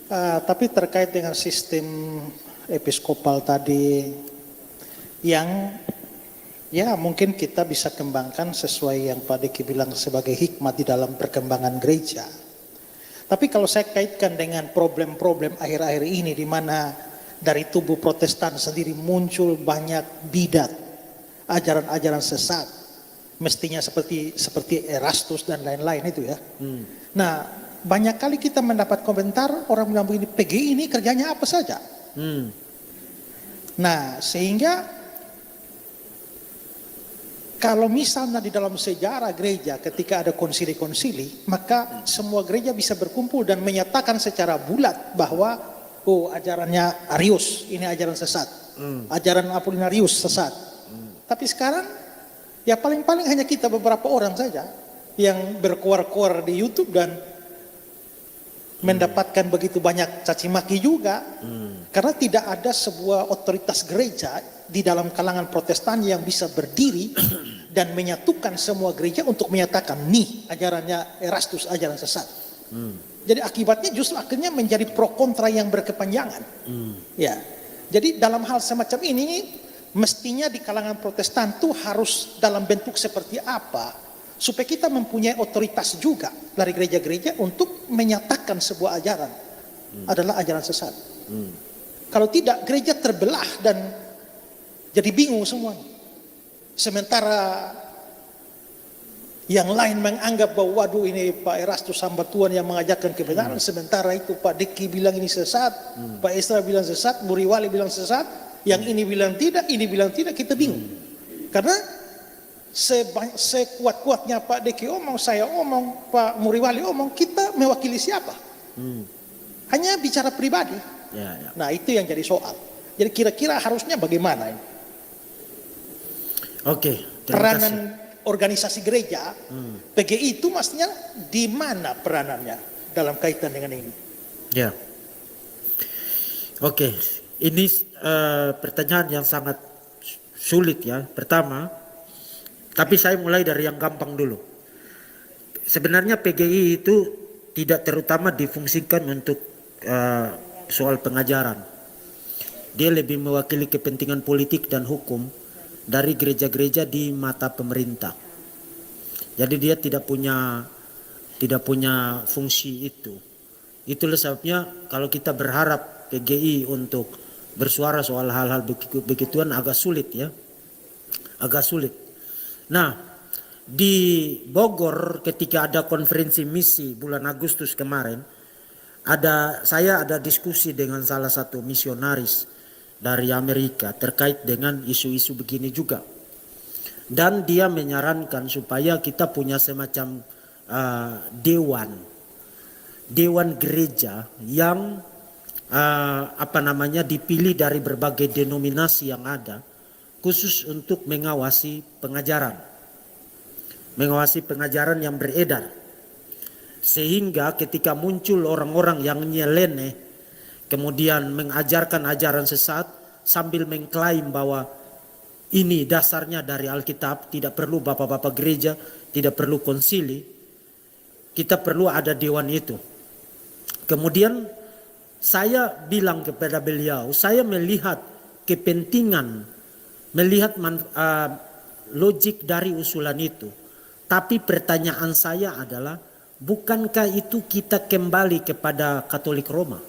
Tapi terkait dengan sistem episkopal tadi yang ya mungkin kita bisa kembangkan sesuai yang Pak Diki bilang sebagai hikmat di dalam perkembangan gereja. Tapi kalau saya kaitkan dengan problem-problem akhir-akhir ini di mana dari tubuh Protestan sendiri muncul banyak bidat, ajaran-ajaran sesat, mestinya seperti Erastus dan lain-lain itu ya. Nah, banyak kali kita mendapat komentar orang bilang begini, PGI ini kerjanya apa saja. Nah, sehingga kalau misalnya di dalam sejarah gereja ketika ada konsili-konsili, maka semua gereja bisa berkumpul dan menyatakan secara bulat bahwa ajarannya Arius, ini ajaran sesat. Ajaran Apollinarius sesat. Tapi sekarang ya paling-paling hanya kita beberapa orang saja yang berkuar-kuar di YouTube dan mendapatkan begitu banyak caci maki juga. Karena tidak ada sebuah otoritas gereja di dalam kalangan Protestan yang bisa berdiri dan menyatukan semua gereja untuk menyatakan nih ajarannya Erastus ajaran sesat. Jadi akibatnya justru akhirnya menjadi pro kontra yang berkepanjangan. Ya. Jadi dalam hal semacam ini mestinya di kalangan Protestan tuh harus dalam bentuk seperti apa supaya kita mempunyai otoritas juga dari gereja-gereja untuk menyatakan sebuah ajaran adalah ajaran sesat. Kalau tidak, gereja terbelah dan jadi bingung semuanya. Sementara yang lain menganggap bahwa waduh ini Pak Erastus hamba Tuhan yang mengajarkan kebenaran. Sementara itu Pak Diki bilang ini sesat, Pak Esra bilang sesat, Muriwali bilang sesat, yang ini bilang tidak, kita bingung. Karena sekuat-kuatnya Pak Diki omong, saya omong, Pak Muriwali omong, kita mewakili siapa? Hanya bicara pribadi. Nah itu yang jadi soal. Jadi kira-kira harusnya bagaimana ini? Peranan organisasi gereja, PGI itu maksudnya di mana peranannya dalam kaitan dengan ini? Ya, ini pertanyaan yang sangat sulit ya. Pertama, tapi saya mulai dari yang gampang dulu. Sebenarnya PGI itu tidak terutama difungsikan untuk soal pengajaran. Dia lebih mewakili kepentingan politik dan hukum dari gereja-gereja di mata pemerintah. Jadi dia tidak punya fungsi itu. Itulah sebabnya kalau kita berharap PGI untuk bersuara soal hal-hal begituan agak sulit ya. Agak sulit. Nah, di Bogor ketika ada konferensi misi bulan Agustus kemarin, saya ada diskusi dengan salah satu misionaris dari Amerika terkait dengan isu-isu begini juga. Dan dia menyarankan supaya kita punya semacam dewan gereja yang dipilih dari berbagai denominasi yang ada khusus untuk mengawasi pengajaran yang beredar. Sehingga ketika muncul orang-orang yang nyeleneh kemudian mengajarkan ajaran sesat sambil mengklaim bahwa ini dasarnya dari Alkitab, tidak perlu bapak-bapak gereja, tidak perlu konsili, kita perlu ada dewan itu. Kemudian saya bilang kepada beliau, saya melihat kepentingan, melihat logik dari usulan itu. Tapi pertanyaan saya adalah, bukankah itu kita kembali kepada Katolik Roma?